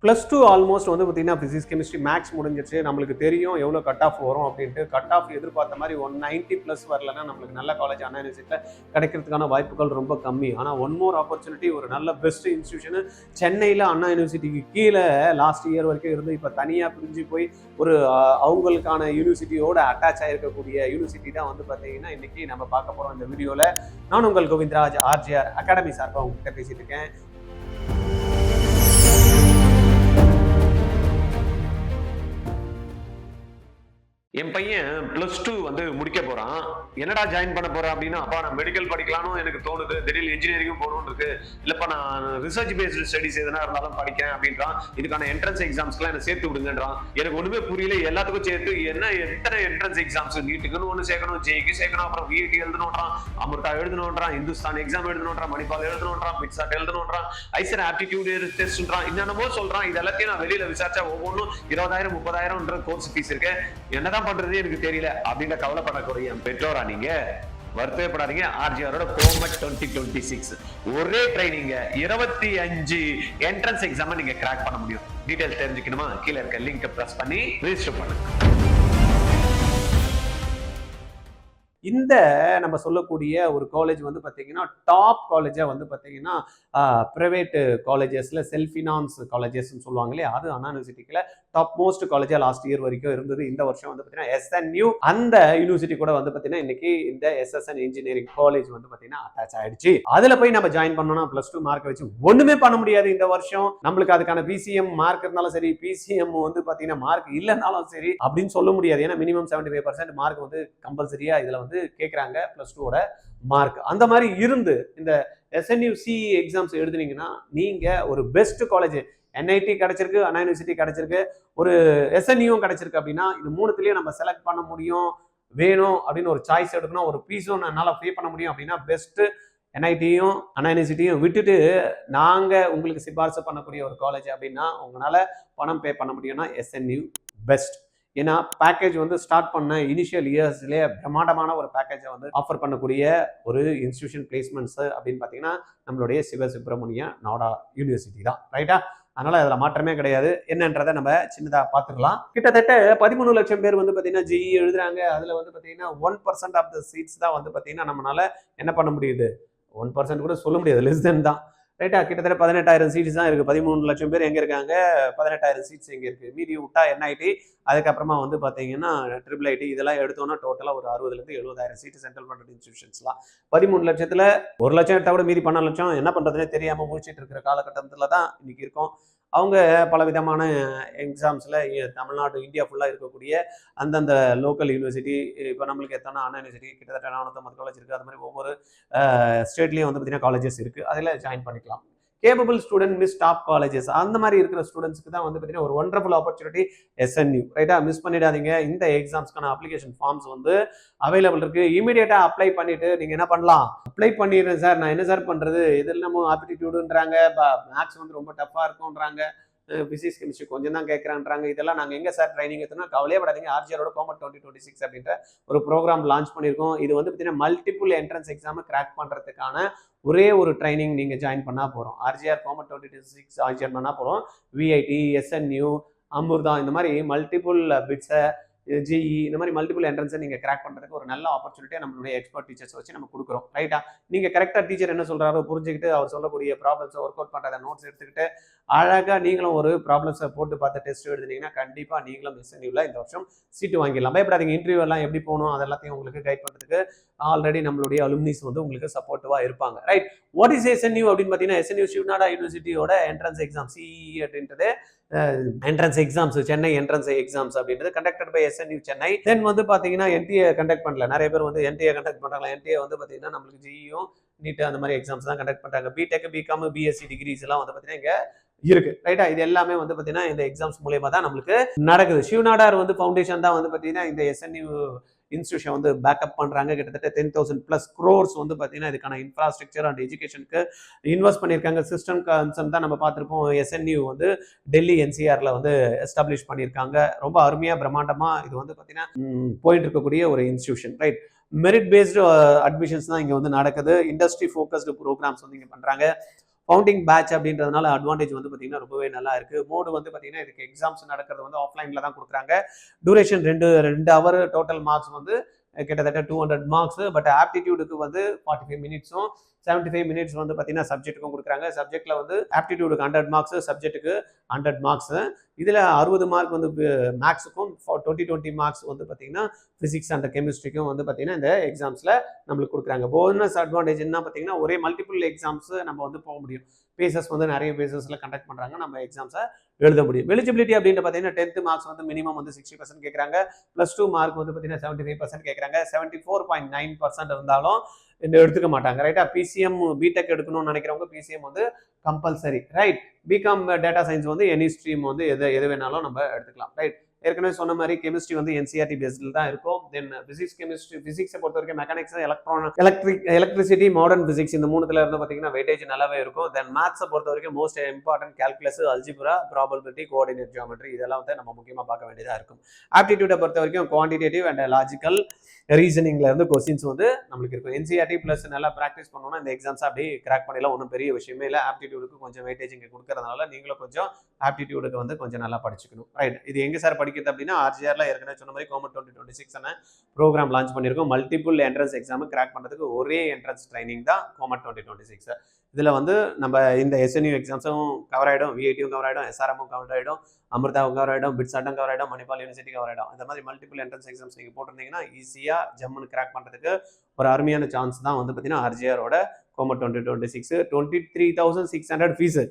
+2 almost வந்து பார்த்தீங்கன்னா physics chemistry maths முடிஞ்சிருச்சு. நம்மளுக்கு தெரியும் எவ்வளோ கட் ஆஃப் வரும் அப்படின்ட்டு. கட் ஆஃப் எதிர்பார்த்த மாதிரி 190+ வரலன்னா நம்மளுக்கு நல்ல காலேஜ் அண்ணா யூனிவர்சிட்டியில் கிடைக்கிறதுக்கான வாய்ப்புகள் ரொம்ப கம்மி. ஆனால் ஒன் மோர் ஆப்பர்ச்சுனிட்டி, ஒரு நல்ல பெஸ்ட் இன்ஸ்டியூஷனு சென்னையில் அண்ணா யூனிவர்சிட்டிக்கு கீழே லாஸ்ட் இயர் வரைக்கும் இருந்து இப்போ தனியாக பிரிஞ்சு போய் ஒரு அவங்களுக்கான யூனிவர்சிட்டியோட அட்டாச் ஆகிருக்கக்கூடிய யூனிவர்சிட்டி தான் வந்து பார்த்தீங்கன்னா இன்றைக்கி நம்ம பார்க்க போகிறோம் இந்த வீடியோவில். நான் உங்கள் கோவிந்தராஜ் ஆர்ஜிஆர் அகாடமி சார்பாக உங்ககிட்ட பேசிட்டு இருக்கேன். என் பையன் +2 வந்து முடிக்க போறான். என்னடா ஜாயின் பண்ண போறேன் அப்படின்னா, அப்பா நான் மெடிக்கல் படிக்கலாம்னு எனக்கு தோணுது, திடீர்னு இன்ஜினியரிங்கும் போகணும்னு இருக்கு, இல்லப்பா நான் ரிசர்ச் பேஸ்டு ஸ்டடிஸ் எதனா இருந்தாலும் படிக்கிறேன் அப்படின்றான். இதுக்கான என்ட்ரன்ஸ் எக்ஸாம்ஸ்க்குலாம் என்ன சேர்த்து விடுங்கன்றான். எனக்கு ஒண்ணுமே புரியல. எல்லாத்துக்கும் சேர்த்து என்ன எத்தனை என்ட்ரன்ஸ் எக்ஸாம்ஸ், நீட்டுக்குன்னு ஒன்று சேர்க்கணும், ஜேக்கு சேர்க்கணும், அப்புறம் விஐடி எழுதணுன்றான், அமிர்தா எழுதணுன்றான், இந்துஸ்தான் எக்ஸாம் எழுதணுன்றான், மணிப்பால் எழுதணுன்றான், பிட்சாட் எழுதணுன்றான், ஐசர் ஆப்டிடியூட் டெஸ்ட்ன்றான், என்னென்னமோ சொல்றான். இது எல்லாத்தையும் நான் வெளியில விசாரிச்சா ஒவ்வொன்றும் 20,000 30,000 கோர்ஸ் ஃபீஸ் இருக்கு. என்னதான் பண்றது எனக்கு தெரியல அப்படின்னு கவலைப்படக்கூடிய பெற்றோரா நீங்க? வருத்தப்படாதீங்க. ஆர்ஜிஆரோட கோமெட் 2026 ஒரே ட்ரைனிங் 25 என்ட்ரன்ஸ் எக்ஸாம் நீங்க கிராக் பண்ண முடியும். டீடைல்ஸ் தெரிஞ்சுக்கணுமா? கீழே இருக்க லிங்க் பிரஸ் பண்ணி ரெஜிஸ்டர் பண்ணுங்க. இந்த நம்ம சொல்லக்கூடிய ஒரு காலேஜ் வந்து பார்த்தீங்கன்னா டாப் காலேஜாக வந்து பார்த்தீங்கன்னா ப்ரைவேட் காலேஜஸில் செல்ஃப் ஃபினான்ஸ் காலேஜஸ்ன்னு சொல்லுவாங்க இல்லையா, அது அண்ணா யூனிவர்சிட்டிக்குள்ள டாப் மோஸ்ட் காலேஜாக லாஸ்ட் இயர் வரைக்கும் இருந்தது. இந்த வருஷம் வந்து பார்த்தீங்கன்னா SNU அந்த யூனிவர்சிட்டி கூட வந்து பார்த்தீங்கன்னா இன்னைக்கு இந்த SSN இன்ஜினியரிங் காலேஜ் வந்து பார்த்தீங்கன்னா அட்டாச் ஆயிடுச்சு. அதில் போய் நம்ம ஜாயின் பண்ணோம்னா +2 மார்க் வச்சு ஒன்றுமே பண்ண முடியாது. இந்த வருஷம் நம்மளுக்கு அதுக்கான PCM மார்க் இருந்தாலும் சரி, PCM வந்து பார்த்தீங்கன்னா மார்க் இல்லைனாலும் சரி அப்படின்னு சொல்ல முடியாது. ஏன்னா மினிமம் 75% மார்க் வந்து கம்பல்சரியா இதில் வந்து கேட்குறாங்க +2ஓட மார்க். அந்த மாதிரி இருந்து இந்த SNU CE எக்ஸாம்ஸ் எழுதுனீங்கன்னா நீங்க ஒரு பெஸ்ட் காலேஜ், NIT கிடைச்சிருக்கு, அண்ணா யூனிவர்சிட்டி கிடைச்சிருக்கு, ஒரு SNU கிடைச்சிருக்கு அப்படின்னா இது மூணுத்துலயும் நம்ம செலக்ட் பண்ண முடியும். வேணும் அப்படின்னு ஒரு சாய்ஸ் எடுக்கணும், ஒரு ஃபீஸும் என்னால பே பண்ண முடியும் அப்படின்னா பெஸ்ட் NITயும் அண்ணா யூனிவர்சிட்டியும் விட்டுட்டு நாங்க உங்களுக்கு சிபாரிசு பண்ணக்கூடிய ஒரு காலேஜ் அப்படின்னா உங்களால பணம் பே பண்ண முடியும்னா SNU பெஸ்ட். ஏன்னா பேக்கேஜ் வந்து ஸ்டார்ட் பண்ண இனிஷியல் இயர்ஸ்லேயே பிரம்மாண்டமான ஒரு பேக்கேஜை வந்து ஆஃபர் பண்ணக்கூடிய ஒரு இன்ஸ்டிடியூஷன் பிளேஸ்மெண்ட்ஸ் அப்படின்னு பார்த்தீங்கன்னா நம்மளுடைய சிவசுப்ரமணிய நாடா யூனிவர்சிட்டி தான். ரைட்டா? அதனால அதில் மாற்றமே கிடையாது. என்னன்றதை நம்ம சின்னதாக பார்த்துக்கலாம். கிட்டத்தட்ட 13 லட்சம் பேர் வந்து பார்த்தீங்கன்னா JEE எழுதுறாங்க. அதில் வந்து பார்த்தீங்கன்னா 1% ஆஃப் த சீட்ஸ் தான் வந்து பார்த்தீங்கன்னா நம்மளால என்ன பண்ண முடியுது, 1% கூட சொல்ல முடியாது, லெஸ் தென் தான். ரைட்டா? கிட்டத்தட்ட 18,000 சீட்ஸ் தான் இருக்குது. 13 லட்சம் பேர் எங்கே இருக்காங்க, 18,000 சீட்ஸ் எங்கே இருக்குது. மீதி விட்டா NIT, அதுக்கப்புறமா வந்து பார்த்தீங்கன்னா IIIT, இதெல்லாம் எடுத்தோன்னா டோட்டலாக ஒரு 60,000 70,000 சீட்டு சென்ட்ரல் ஃபண்டட் இன்ஸ்டிடியூஷன்ஸ்லாம். 13 லட்சத்தில் 1 லட்சம் எடுத்தால் கூட மீதி 12 லட்சம் என்ன பண்ணுறதுனே தெரியாமல் முடிச்சுட்டு இருக்கிற காலகட்டத்தில் தான் இன்னைக்கு இருக்கோம். அவங்க பல விதமான எக்ஸாம்ஸில் தமிழ்நாடு இந்தியா ஃபுல்லாக இருக்கக்கூடிய அந்தந்த லோக்கல் யூனிவர்சிட்டி, இப்போ நம்மளுக்கு எத்தனை அண்ணா யூனிவர்சிட்டி கிட்டத்தட்ட 450 காலேஜ் இருக்குது. அது மாதிரி ஒவ்வொரு ஸ்டேட்லேயும் வந்து பார்த்தீங்கன்னா காலேஜஸ் இருக்குது. அதில் ஜாயின் பண்ணிக்கலாம். Capable student miss top colleges அந்த மாதிரி இருக்கிற ஸ்டூடெண்ட்ஸ்க்கு தான் வந்து பார்த்தீங்கன்னா ஒரு ஒண்டர்ஃபுல் ஆப்பர்ச்சுனிட்டி SNU. ரைட்டா? மிஸ் பண்ணிடாதீங்க. இந்த எக்ஸாம்ஸ்க்கான அப்ளிகேஷன் ஃபார்ம்ஸ் வந்து அவைலபிள் இருக்கு. இமீடியட்டா அப்ளை பண்ணிட்டு நீங்க என்ன பண்ணலாம், அப்ளை பண்ணிடுறேன் சார், நான் என்ன சார் பண்றது, இதில் நம்ம ஆப்டிடியூடுன்றாங்க, மேக்ஸ் வந்து ரொம்ப டஃபா இருக்கும்ன்றாங்க, பிசிக்ஸ் கெமிஸ்ட்ரி கொஞ்சம் தான் கேட்குறான்றாங்க, இதெல்லாம் நாங்கள் எங்கே சார் ட்ரைனிங் எடுத்தோம்னா கவலையே படாதீங்க. ஆர்ஜிஆரோட கோமெட் 2026 அப்படின்ற ஒரு ப்ரோக்ராம் லான்ச் பண்ணியிருக்கோம். இது வந்து பார்த்தீங்கன்னா மல்டிபிள் என்ட்ரன்ஸ் எக்ஸாமை கிராக் பண்ணுறதுக்கான ஒரே ஒரு ட்ரைனிங் நீங்கள் ஜாயின் பண்ணால் போகிறோம். ஆர்ஜிஆர் கோமெட் 2026 ஜாயின் பண்ணால் போகிறோம். VIT, SNU, அமிர்தா, இந்த மாதிரி மல்டிபிள் பிட்ஸை, JEE, இந்த மாதிரி மல்டிபிள் என்ட்ரன்ஸை நீங்கள் கிராக் பண்ணுறதுக்கு ஒரு நல்ல ஆப்பர்ச்சுனிட்டியாக நம்மளுடைய எக்ஸ்பர்ட் டீச்சர்ஸ் வச்சு நம்ம கொடுக்குறோம். ரைட்டா? நீங்கள் கரெக்டாக டீச்சர் என்ன சொல்கிறாரோ புரிஞ்சுக்கிட்டு அவர் சொல்லக்கூடிய ப்ராப்ளம்ஸை ஒர்க் அவுட் பண்ணுறத நோட்ஸ் எடுத்துக்கிட்டு அழகாக நீங்களும் ஒரு ப்ராப்ளம்ஸை போட்டு பார்த்து டெஸ்ட் எழுதுனீங்கன்னா கண்டிப்பாக நீங்களும் SNUவில் இந்த வருஷம் சீட்டு வாங்கிடலாம். பயப்படாதீங்க. இன்டர்வியூ எல்லாம் எப்படி போகணும் அது எல்லாத்தையும் உங்களுக்கு கைட் பண்ணுறதுக்கு ஆல்ரெடி நம்மளுடைய அலுமினிஸ் வந்து உங்களுக்கு சப்போர்ட்டிவாக இருப்பாங்க. ரைட்? வாட் இஸ் SNU அப்படின்னு பார்த்தீங்கன்னா SNU சிவநாடா யூனிவர்சிட்டியோட என்ட்ரன்ஸ் எக்ஸாம் CE அப்படின்றது entrance exams, Chennai entrance exams அப்படின்றது கண்டக்டட் பை SNU சென்னை. தென் வந்து பார்த்தீங்கன்னா NTA கண்டக்ட் பண்ணல. நிறைய பேர் வந்து NTA கண்டக்ட் பண்ணுறாங்க. NTA வந்து பார்த்தீங்கன்னா நம்மளுக்கு JEEயும் NEET அந்த மாதிரி எக்ஸாம்ஸ் தான் கண்டக்ட் பண்ணுறாங்க. பிடெக், BCom, BSc டிகிரிஸ் எல்லாம் வந்து பார்த்தீங்கன்னா இங்கே இருக்கு. ரைட்டா? இது எல்லாமே வந்து பார்த்தீங்கன்னா இந்த எக்ஸாம்ஸ் மூலயமா தான் நம்மளுக்கு நடக்குது. சிவநாடார் வந்து ஃபவுண்டேஷன் தான் வந்து பார்த்தீங்கன்னா இந்த SNU இன்ஸ்டியூஷன் வந்து பேக்கப் பண்ணுறாங்க. கிட்டத்தட்ட 10,000+ crores வந்து பார்த்தீங்கன்னா இதுக்கான இன்ஃப்ராஸ்ட்ரக்சர் அண்ட் எஜுகேஷனுக்கு இன்வெஸ்ட் பண்ணியிருக்காங்க. சிஸ்டம் கன்சர்ன் தான் நம்ம பார்த்துருப்போம். SNU வந்து டெல்லி NCRல வந்து எஸ்டாப்ளிஷ் பண்ணியிருக்காங்க. ரொம்ப அருமையாக பிரம்மாண்டமாக இது வந்து பார்த்தீங்கன்னா போயிட்டு இருக்கக்கூடிய ஒரு institution. Right? Merit based admissions தான் இங்கே வந்து நடக்குது. இண்டஸ்ட்ரி ஃபோக்கஸ்டு ப்ரோக்ராம்ஸ் வந்து இங்கே பண்ணுறாங்க. ஃபவுண்டிங் பேட்ச் அப்படின்றதுனால அட்வான்டேஜ் வந்து பார்த்தீங்கன்னா ரொம்பவே நல்லா இருக்குது. மோடு வந்து பார்த்தீங்கன்னா இதுக்கு எக்ஸாம்ஸ் நடக்கிறது வந்து ஆஃப்லைனில் தான் கொடுக்குறாங்க. டூரேஷன் 2 ஹவர், டோட்டல் மார்க்ஸ் வந்து கிட்டத்தட்ட 200 மார்க்ஸ். பட் ஆப்டிடியூடுக்கு வந்து 45 மினிட்ஸும் 75 மினிட்ஸ் வந்து பார்த்தீங்கன்னா சப்ஜெக்ட்டுக்கும் கொடுக்குறாங்க. சப்ஜெக்டில் வந்து ஆப்டிடியூடுக்கு 100 மார்க்ஸ், சப்ஜெக்ட்டுக்கு 100 மார்க்ஸ். இதில் 60 மார்க் வந்து மேக்ஸுக்கும் 20 மார்க்ஸ் வந்து பார்த்தீங்கன்னா ஃபிசிக்ஸ் அண்ட் கெமிஸ்ட்ரிக்கும் வந்து பார்த்தீங்கன்னா இந்த எக்ஸாம்ஸில் நம்மளுக்கு கொடுக்குறாங்க. போனஸ் அட்வான்டேஜ் என்ன பார்த்தீங்கன்னா ஒரே மல்டிபிள் எக்ஸாம்ஸ் நம்ம வந்து போக முடியும். பேசஸ் வந்து நிறைய பேசஸில் கண்டக்ட் பண்ணுறாங்க, நம்ம எக்ஸாம்ஸை எழுத முடியும். எலிஜிபிலிட்டி அப்படின்னு பார்த்தீங்கன்னா 10th மார்க்ஸ் வந்து மினிமம் வந்து 60% கேட்குறாங்க. +2 மார்க் வந்து பார்த்தீங்கன்னா 75% கேட்குறாங்க. 74.9% இருந்தாலும் எடுத்துக்க மாட்டாங்க. ரைட்டா? பிசிஎம் பிடெக் எடுக்கணும்னு நினைக்கிறவங்க பிசிஎம் வந்து compulsory. Right? BCom data science வந்து எனி ஸ்ட்ரீம் வந்து எது வேணாலும் நம்ம எடுத்துக்கலாம். ரைட்? ஏற்கனவே சொன்ன மாதிரி கெமிஸ்ட்ரி வந்து என்சிஆர்டி பேஸ்டில் தான் இருக்கும். தென் பிசிக்ஸை பொறுத்த வரைக்கும் மெக்கானிக்ஸ், எலக்ட்ரிசிட்டி, மாடர்ன் பிசிக்ஸ் இந்த மூணுத்துல இருந்து பார்த்தீங்கன்னா வெயிட்டேஜ் நல்லாவே இருக்கும். தென் மேத்ஸை பொறுத்த வரைக்கும் most important calculus, algebra, probability, coordinate geometry இதெல்லாம் வந்து நம்ம முக்கியமாக பார்க்க வேண்டியதாக இருக்கும். ஆப்டிடியூடை பொறுத்த வரைக்கும் குவான்டிடேட்டிவ் அண்ட் லாஜிக்கல் ரீசனிங்ல இருந்து கொஸ்டின்ஸ் வந்து நம்மளுக்கு இருக்கும். என்சிஆர்டி பிளஸ் நல்லா ப்ராக்டிஸ் பண்ணோம்னா இந்த எக்ஸாம்ஸ் அப்படியே கிராக் பண்ணலாம். ஒன்றும் பெரிய விஷயமே இல்லை. ஆப்டிடியூடுக்கு கொஞ்சம் வெயிட்டேஜ் இங்கே கொடுக்கறதுனால நீங்களும் கொஞ்சம் ஆப்டிடியூடுக்கு வந்து கொஞ்சம் நல்லா படிச்சுக்கணும். ரைட்? இது எங்க சார் படிக்கிறது அப்படின்னா ஆர்ஜிஆர்ல ஏற்கனவே சொன்ன மாதிரி கவர்மெண்ட் 2026 ப்ரோக்ராம் லான்ச் பண்ணியிருக்கோம். மல்டிபிள் என்ட்ரன்ஸ் எக்ஸாம் கிராக் பண்ணுறதுக்கு ஒரே என்ட்ரன்ஸ் ட்ரைனிங் தான் கவர்மெண்ட் 2026. இதில் வந்து நம்ம இந்த எஸ்என்யூ எக்ஸாம்ஸும் கவர் ஆகிடும், விஐடியும் கவர் ஆகிடும், எஸ்ஆர்எம்மும் கவர் ஆகிடும், அமிர்தாவும் கவர் ஆகிடும், பிட்சாட்டும் கவர் ஆகிடும், மணிப்பால் யூனிவர்சிட்டி கவர் ஆகிடும். இந்த மாதிரி மல்டிபிள் என்ட்ரன்ஸ் எக்ஸாம்ஸ் நீங்கள் போட்டிருந்தீங்கன்னா ஈஸியாக ஜம்முன்னு கிராக் பண்ணுறதுக்கு ஒரு அருமையான சான்ஸ் தான் வந்து பார்த்தீங்கன்னா ஆர்ஜிஆரோட கவர்மெண்ட் 2026. 23,600 ஃபீஸு.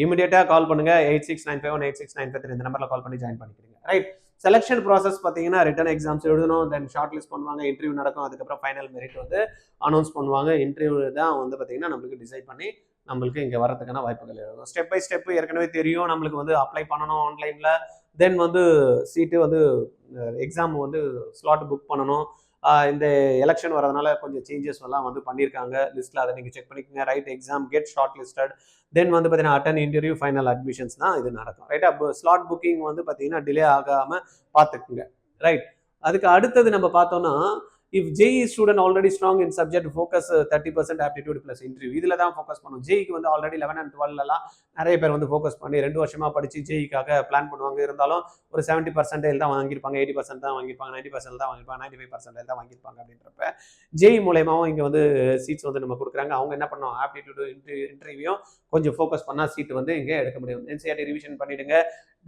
இமீடியட்டாக கால் பண்ணுங்க. 8695186953 இந்த நம்பரில் கால் பண்ணி ஜாயின் பண்ணிக்கிறீங்க. ரைட்? செலெக்ஷன் ப்ராசஸ் பார்த்தீங்கன்னா ரிட்டன் எக்ஸாம்ஸ் எழுதணும், தென் ஷார்ட் லிஸ்ட் பண்ணுவாங்க, இன்டர்வியூ நடக்கும், அதுக்கப்புறம் ஃபைனல் மெரிட் வந்து அனௌன்ஸ் பண்ணுவாங்க. இன்டர்வியூ தான் வந்து பார்த்தீங்கன்னா நம்மளுக்கு டிசைட் பண்ணி நம்மளுக்கு இங்கே வரதுக்கான வாய்ப்புகள் இருக்கும். ஸ்டெப் பை ஸ்டெப் ஏற்கனவே தெரியும். நம்மளுக்கு வந்து அப்ளை பண்ணணும் ஆன்லைனில், தென் வந்து சீட்டு வந்து எக்ஸாம் வந்து ஸ்லாட் புக் பண்ணணும். இந்த எலெக்ஷன் வரதுனால கொஞ்சம் சேஞ்சஸ் எல்லாம் வந்து பண்ணியிருக்காங்க லிஸ்ட்டில், அதை நீங்கள் செக் பண்ணிக்கோங்க. Right? Exam get shortlisted, then வந்து பார்த்தீங்கன்னா அட்டன் இன்டர்வியூ, ஃபைனல் அட்மிஷன்ஸ் தான் இது நடக்கும். ரைட்டா? ஸ்லாட் புக்கிங் வந்து பார்த்தீங்கன்னா டிலே ஆகாமல் பார்த்துக்குங்க. ரைட்? அதுக்கு அடுத்தது நம்ம பார்த்தோம்னா if JEE student already strong in subject focus 30% aptitude plus interview இதில் தான் ஃபோக்கஸ் பண்ணும். ஜேஇக்கு வந்து ஆல்ரெடி 11 and 12 நிறைய பேர் வந்து ஃபோக்கஸ் பண்ணி 2 வருஷமாக படித்து ஜேஇக்காக பிளான் பண்ணுவாங்க. இருந்தாலும் ஒரு 70% தான் வாங்கியிருப்பாங்க, 80% தான் வாங்கியிருப்பாங்க, 90% தான் வாங்கியிருப்பாங்க, 95% தான் வாங்கியிருப்பாங்க. அப்படின்றப்ப ஜேஇ மூலயமாவும் இங்கே வந்து சீட்ஸ் வந்து நம்ம கொடுக்குறாங்க. அவங்க என்ன பண்ணோம், ஆப்டிடியூட் இன்டர்வியூ கொஞ்சம் ஃபோக்கஸ் பண்ணால் சீட் வந்து இங்கே எடுக்க முடியும். என்சிஆர்டி ரிவிஷன் பண்ணிவிடுங்க,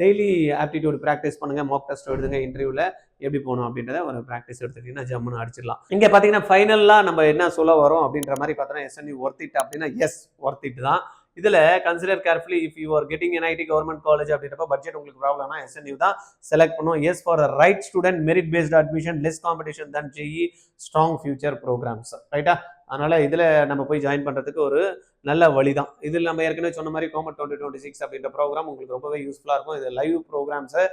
டெய்லி ஆப்டிடியூட் ப்ராக்டிஸ் பண்ணுங்கள், மாக் டெஸ்ட் எழுதுங்க, இன்டர்வியூவில் எப்படி போகணும் அப்படின்றத ஒரு ப்ராக்டிஸ் எடுத்துக்கிட்டீங்கன்னா ஜம்முன்னு அடிச்சிடலாம். இங்கே பார்த்தீங்கன்னா ஃபைனலாக நம்ம என்ன சொல்ல வரோம் அப்படின்ற மாதிரி பார்த்தோன்னா எஸ்என்யூ ஒர்த் இட் அப்படின்னா எஸ் ஒர்த் இட் தான். இதில் consider carefully if you are getting NIT government college அப்படின்றப்ப பட்ஜெட் உங்களுக்கு ப்ராப்ளம்னா எஸ்என்யூ தான் செலக்ட் பண்ணுவோம். Yes for right student, merit based admission, less competition than JEE, strong future programmes. ரைட்டா? அதனால இதில் நம்ம போய் ஜாயின் பண்ணுறதுக்கு ஒரு நல்ல வழி தான். இதில் நம்ம ஏற்கனவே சொன்ன மாதிரி கவர்மெண்ட் 2026 அப்படின்ற ப்ரோக்ராம் உங்களுக்கு ரொம்பவே யூஸ்ஃபுல்லாக இருக்கும். இது லைவ் ப்ரோக்ராம்ஸை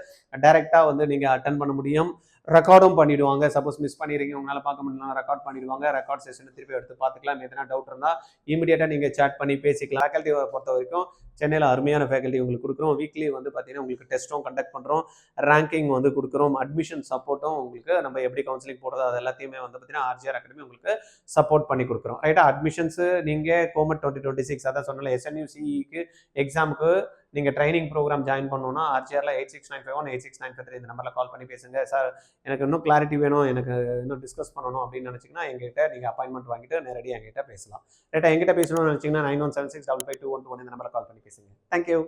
டைரெக்டாக வந்து நீங்கள் அட்டன் பண்ண முடியும். ரெக்கார்டும் பண்ணிடுவாங்க. சப்போஸ் மிஸ் பண்ணிடுறீங்க, உங்களால் பார்க்க முடியலாம், ரெக்கார்ட் பண்ணிடுவாங்க. ரெக்கார்ட் செஷன் திருப்பி எடுத்து பார்த்துக்கலாம். எதனா டவுட் இருந்தால் இமீடியட்டாக நீங்கள் சேட் பண்ணி பேசிக்கலாம். ஃபேக்கல்ட்டியை பொறுத்த வரைக்கும் சென்னையில் அருமையான ஃபேக்கல்ட்டி உங்களுக்கு கொடுக்குறோம். வீக்லி வந்து பார்த்தீங்கன்னா உங்களுக்கு டெஸ்ட்டும் கண்டக்ட் பண்ணுறோம், ரேங்கிங் வந்து கொடுக்குறோம், அட்மிஷன் சப்போர்ட்டும் உங்களுக்கு நம்ம எப்படி கவுன்சிலிங் போடுறதோ அது எல்லாத்தையுமே வந்து பார்த்தீங்கன்னா ஆர்ஜிஆர் அகாடமி உங்களுக்கு சப்போர்ட் பண்ணி கொடுக்குறோம். ரைட்டா? அட்மிஷன்ஸு நீங்கள் கவர்மெண்ட் 2026 அதான் சொன்னால எஸ்என்யூ சிஇக்கு எக்ஸாமுக்கு நீங்கள் ட்ரைனிங் ப்ரோக்ராம் ஜாயின் பண்ணணும்னா ஆர்ஜிஆரில் 8695186953 இந்த நம்பரில் கால் பண்ணி பேசுங்க. சார் எனக்கு இன்னும் கிளாரிட்டி வேணும், எனக்கு இன்னும் டிஸ்கஸ் பண்ணணும் அப்படின்னு நினச்சிங்கன்னா எங்கிட்ட நீங்கள் அப்பாயின்மெண்ட் வாங்கிட்டு நேரடியாக எங்கிட்ட பேசலாம். ரைட்டா? எங்கிட்ட பேசணும்னு நினச்சிங்கன்னா 9176552121 இந்த நம்பரில் கால் பண்ணி பேசுங்க. தேங்க்யூ.